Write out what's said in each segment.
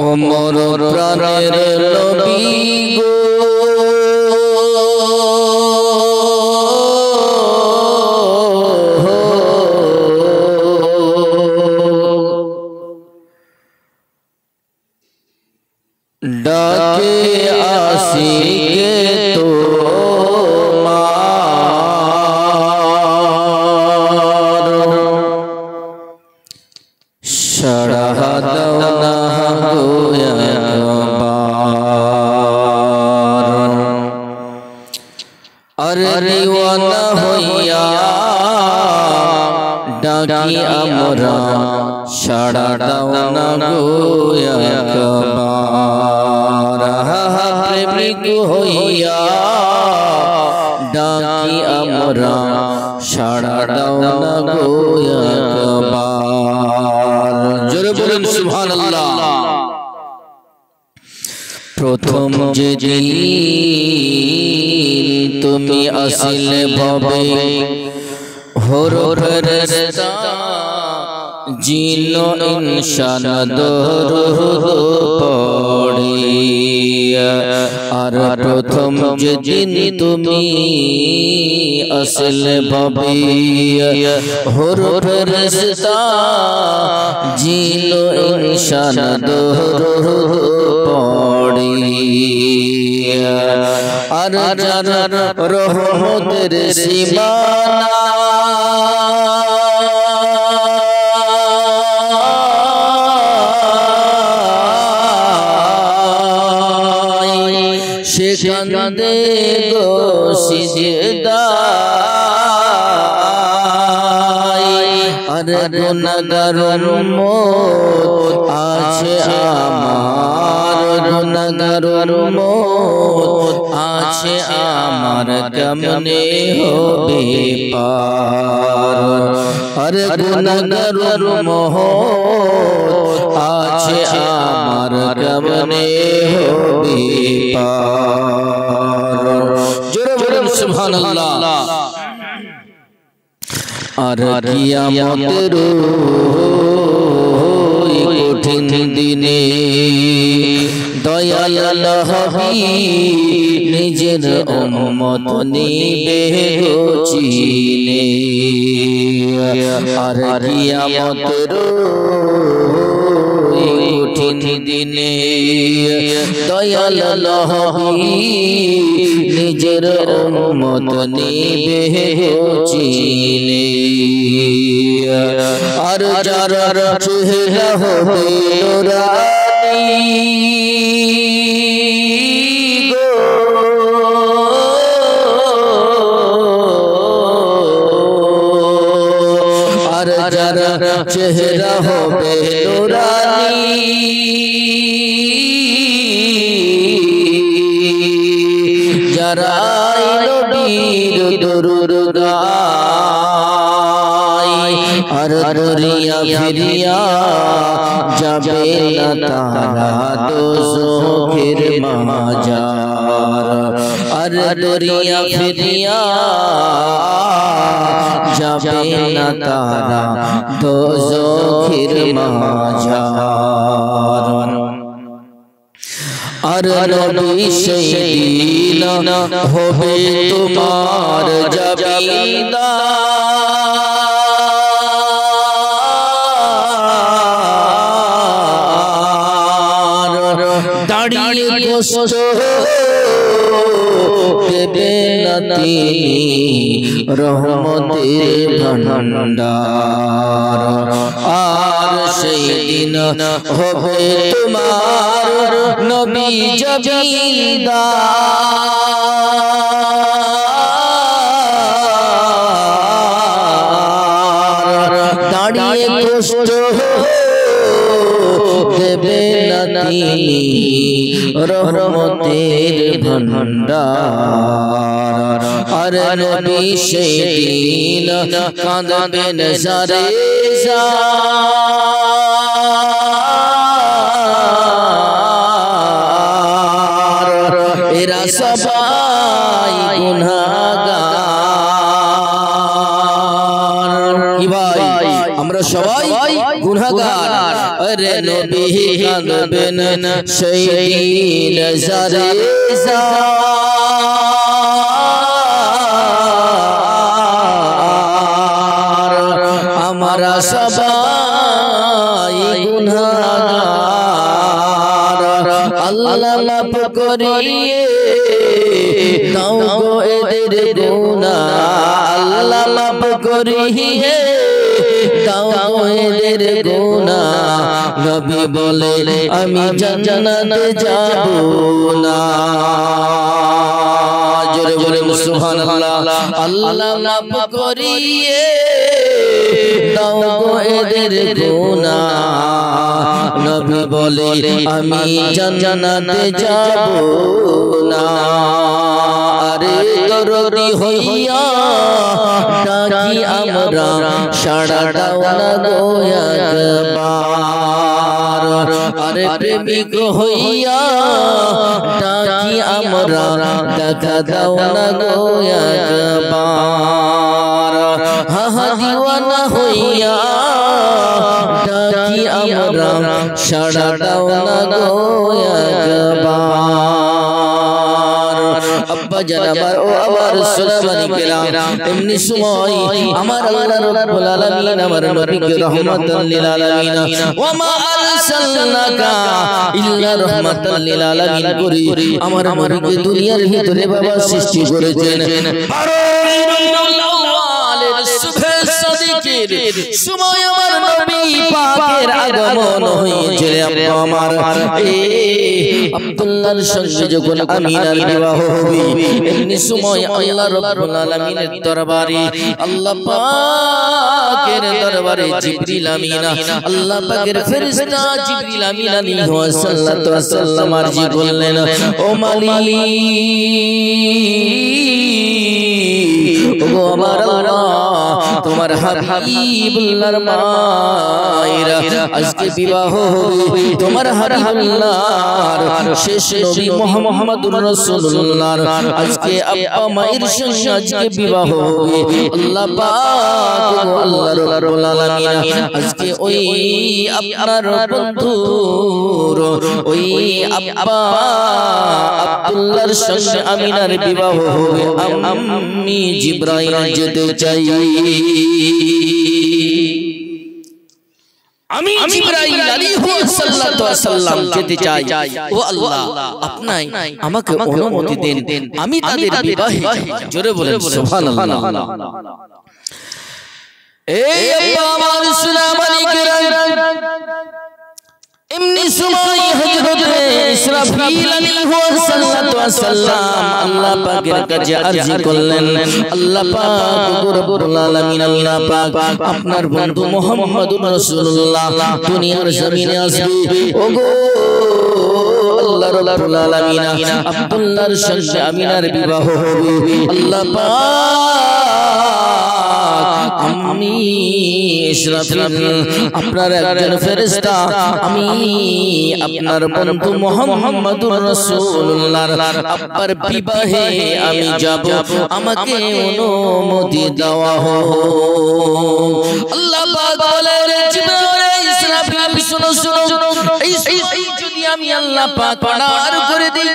ওমর প্রাণের নবী গো ডাকে আসিকে তো সাড়া দাও না গোয়া আরে দিওয়ানা হইয়া ডাকি আমরা সাড়া দাও না গোয়া প্রেমিক হইয়া ডাকি আমরা সাড়া দাও না গোয়া জোরে বলুন সুবহানাল্লাহ। প্রথম যে তুমি আসিলে ভবে হরফেরেশতা জিন ইনসান দরুদ পড়ে আর প্রথম যেদিন তুমি আসলে ভবে হরফেরেশতা জিন ইনসান দরুদ পড়ে আর যার রহমতের সীমানা সেখান দে গো সিজদা আর গুনাহগার উম্মত আছে আমার গুনাহগার উম্মত আছে আমার কেমনে হবে পার আর গুনাহগার উম্মত আছে আমার কেমনে হবে পার জোরে বলুন সুবহানাল্লাহ। আর কিয়ামতের কঠিন দিনে দয়াল হাবিব নিজের উম্মত নিবে চিনে আর কিয়ামতের কঠিন দিনে দয়াল হাবিব নিজের উম্মত নিবে চিনে আর যার চেহারা হবে নূরানী আর যার চেহারা হবে নূরানী যারা নবীর দরুদ গায় আর দরিয়া ফিরিয়া যাবে না তারা দোজখের মাজার আর দরিয়া ফিরিয়া যাবে না তারা দোজখের মাজার আর নবী সেদিন হবে তোমার জমিদার দাঁড়িয়ে গোশত দেবে না তিনি রহমতের ভান্ডার আর সেই দিন হবে তোমার নবী জমিদার দাঁড়িয়ে কষ্ট দেবে না তিনি রহমতের ভান্ডার আর নবী সেদিন কাঁদবেন সারে এরা সবাই গুনাহগার কি ভাই আমরা সবাই গুনাহগার अरे नबी कांदबेन সেই দিন জারে জার আমরা সবাই গুনাহগার আল্লাহ মাফ করিয়ে দাও গো এদের গুনাহ আল্লাহ মাফ করিয়ে দাও গো এদের গুনাহ নবী বলে আমি জান্নাতে যাব না জোরে বলে সুবহানাল্লাহ আল্লাহ মাফ করিয়ে দাও গো এদের গুনাহ নবী বলে আমি জান্নাতে যাব না আরে দরদি হইয়া ডাকি আমরা সাড়া দাও না গো একবার আরে প্রেমিক হইয়া ডাকি আমরা দেখা দাও না গো একবার হা হা দিওয়ানা হইয়া ডাকি আমরা সাড়া দাও না গো একবার আব্বা জান আমার ও আমার সুলাইমানি কেরাম এমনি সময় আমার আল্লাহ রাব্বুল আলামিন আমার নবীকে রহমাতাল লিল আলামিন ওয়া মা আরসালনাকা ইল্লা রাহমাতাল লিল আলামিন করি আমার নবীকে দুনিয়ার ভিতরে বাবা সৃষ্টি করেছেন সময় আমার নবী পাকের আগমন হয়েছে আমার আব্দুল্লাহর সঙ্গে যখন আমিনার বিবাহ হবে এমনি সময় আল্লাহ রাব্বুল আলামিনের দরবারে আল্লাহ পাকের দরবারে জিবরিল আমিন আল্লাহ পাকের ফেরেশতা জিবরিল আমিন আলাইহিস সাল্লাতু ওয়াস সালাম আরজি করলেন ও মালিক ও আমার আল্লাহ তোমার হাবিবুল্লাহর মায়েরা আজকে বিবাহ হবে তোমার হাবিবুল্লাহর শেষ নবী মুহাম্মদুর রাসূলুল্লাহর আজকে আব্বা মায়ের সঙ্গে আজকে বিবাহ হবে আল্লাহ পাক ও আল্লাহ রাব্বুল আলামিন আজকে ওই আপনার বন্ধুর ওই আব্বা আব্দুল্লাহর সঙ্গে আমিনার বিবাহ হবে আমি জিবরাইল যেতে চাই আমি জিবরাইল আলাইহিস সাল্লাতু ওয়াস সালাম যেতে চাই ও আল্লাহ আপনি আমাকে অনুমতি দেন আমি তাদের বিবাহে জোরে বলেন সুবহানাল্লাহ এই আব্বা আমার সুলাইমানি কেরাম এমনি সময় হযরত ইসরাফিল আলাইহিস সালাতু ওয়াস সালাম আল্লাহ পাকের কাছে আরজি করলেন আল্লাহ পাক রব্বুল আলামিন আল্লাহ পাক আপনার বন্ধু মুহাম্মদুর রাসূলুল্লাহ দুনিয়ার জমিনে আসবে ওগো আল্লাহ রাব্বুল আলামিন আব্দুল্লাহর সঙ্গে আমিনার বিবাহ হবে আল্লাহ পাক আমি ইসরাফিল আপনার একজন ফেরেশতা আমি আপনার বন্ধু মুহাম্মদুর রাসূলুল্লাহর আব্বার বিবাহে আমি যাব আমাকে অনুমতি দেওয়া হোক আল্লাহ পাক বলেন জিবরাইল ইসরাফিল শুনো এই যদি আমি আল্লাহ পাক অর্ডার করে দিই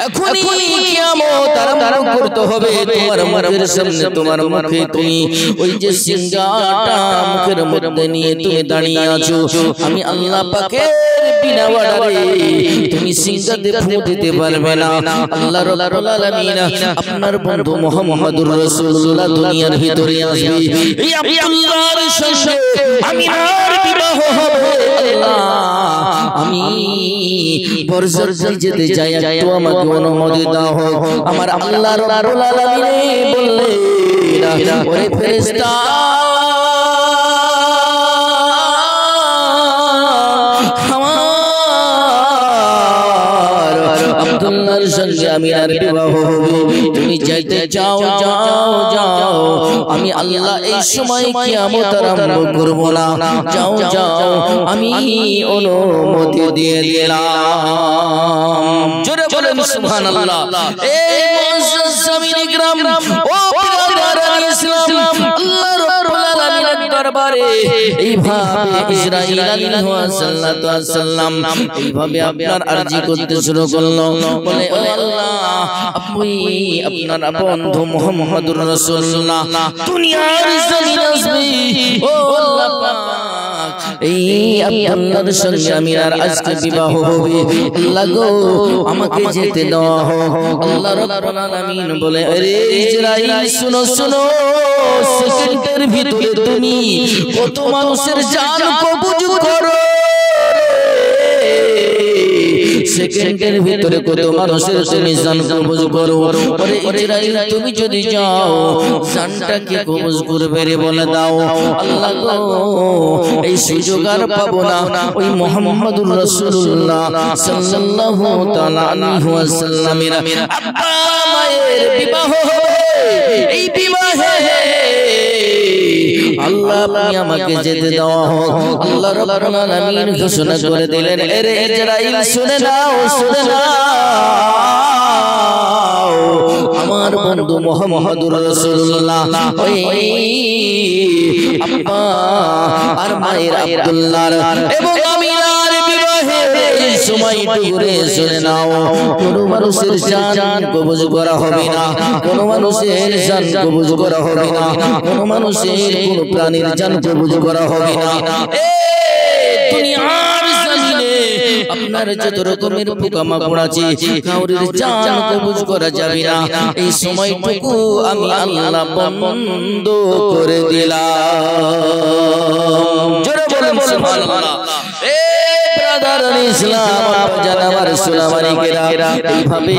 এখনি কিয়ামত আরম্ভ করতে হবে তোমার মুখের সামনে তোমার মুখে তুমি ওই যে সিংহাটা মুখের মধ্যে নিয়ে তুমি দাঁড়িয়ে আছো আমি আল্লাহ পাকের বিনা অর্ডারে তুমি সিংহাতে ফু দিতে পারবে না আল্লাহ রাব্বুল আলামিন আপনার বন্ধু মুহাম্মদুর রাসূলুল্লাহ দুনিয়ার ভিতরে আসবে এই আব্দুল্লাহর সঙ্গে আমিনার বিবাহ হবে আল্লাহ আমি বরজরজি যেতে চাই একটু আমাকে অনুমতি দাও আমার আল্লাহ রাব্বুল আলামিন বললেন ওরে ফেরেশতা আব্দুল্লাহর সঙ্গে আমিনার বিবাহ হবে তুমি যাইতে যাও আমি আল্লাহ এই সময় কিয়ামত আরম্ভ করব না যাও আমি অনুমতি দিয়ে দিলাম জোরে বলেন সুবহানাল্লাহ এই মুআজ্জাজ জামিন ইকরাম ও বিরাদারান ইসলাম আল্লাহ রাব্বুল আলামিনের দরবারে এইভাবে ইসরাঈল আলাইহিস সালাম এইভাবে আপনার আরজি করতে শুরু করলো বলে ও আল্লাহ আপনি আপনার বন্ধু মুহাম্মদুর রাসূলুল্লাহ দুনিয়ার জমিনে আসবে ও আল্লাহ পাক এই আপনার সঙ্গে আমিনার আজকে বিবাহ হবে আল্লাহ গো আমাকে যেতে দাও আল্লাহ রাব্বুল আলামিন বলে আরে ইসরাঈল শুনো শুনো সেকেন্ডের ভিতরে তুমি কত মানুষের জান কবজ করো সেকেন্ডের ভিতরে কত মানুষের তুমি জান কবজ করো আরে ইসরাঈল তুমি যদি যাও জানটাকে কবজ করবে রে বলে দাও আল্লাহ গো এই সুযোগ আর পাবো না ওই মুহাম্মদুর রাসূলুল্লাহ সাল্লাল্লাহু তাআলা আলাইহি ওয়াসাল্লামের আব্বা মায়ের বিবাহ এই বিবাহে আল্লাহ আপনি আমাকে যেতে দাও আল্লাহ রাব্বুল আলামিন ঘোষণা করে দিলেন আরে ইসরাঈল শুনে নাও আমার বন্ধু মুহাম্মদুর রাসূলুল্লাহ ওই আব্বা আর মায়ের আব্দুল্লাহর এবং আমিনার বিবাহে এই সময়টুকুরে শুনে নাও কোন মানুষের জান কবজ করা হবে না কোন মানুষের জান কবজ করা হবে না কোন মানুষের কোন প্রাণীর জান কবজ করা হবে না দুনিয়ার জমিনে আপনার যত রকমের পোকামাকড় আছে কাউরির জান কবজ করা যাবে না এই সময়টুকু আমি আল্লাহ বন্ধ করে দিলাম জোরে বলুন সুবহানাল্লাহ ব্রাদার ইসলাম জানাবার সুলামানিকেরা এইভাবে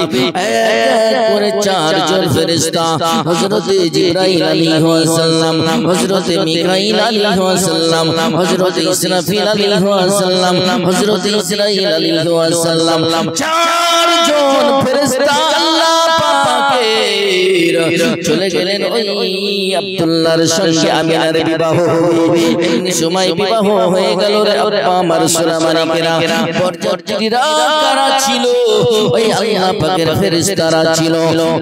এক করে চারজন ফেরেশতা হযরত জিবরাইল আলাইহিস সালাম হযরত মিকাইল আলাইহিস সালাম হযরত ইসরাফিল আলাইহিস সালাম হযরত ইসরাইল আলাইহিস সালাম চারজন ফেরেশতা আল্লাহ পাকের চলে গেলেন ওই আব্দুল্লাহর সঙ্গে আমিনার বিবাহ এমনি সময় বিবাহ হয়ে গেল রে আব্বা আমার সুলামানিকেরা বরযাত্রীরা কারা ছিল ওই আল্লাহ পাকের ফেরেশতারা ছিল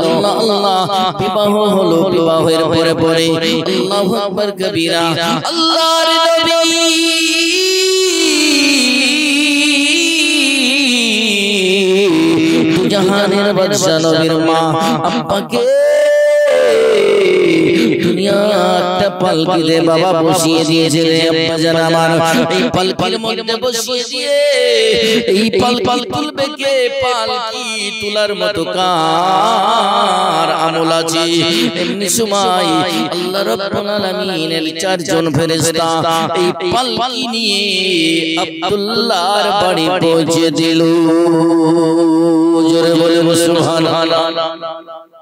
আল্লাহ আল্লাহ বিবাহ হলো বিবাহের পরে পরে আল্লাহু আকবার কবীরা আল্লাহর নবী জাহানের বাদশা নবীর মা আব্বাকে দুনিয়াটা পালকিতে বাবা বসিয়ে দিয়েছে রে আব্বা জান আমার এই পালকির মধ্যে বসিয়ে দিয়ে এই পালকি তুলবে কে পালকি তোলার মতো কার আমল আছে এমনি সময় আল্লাহ রাব্বুল আলামিনের চারজন ফেরেশতা এই পালকি নিয়ে আব্দুল্লাহর বাড়ি পৌঁছে দিল জোরে বলে সুবহানাল্লাহ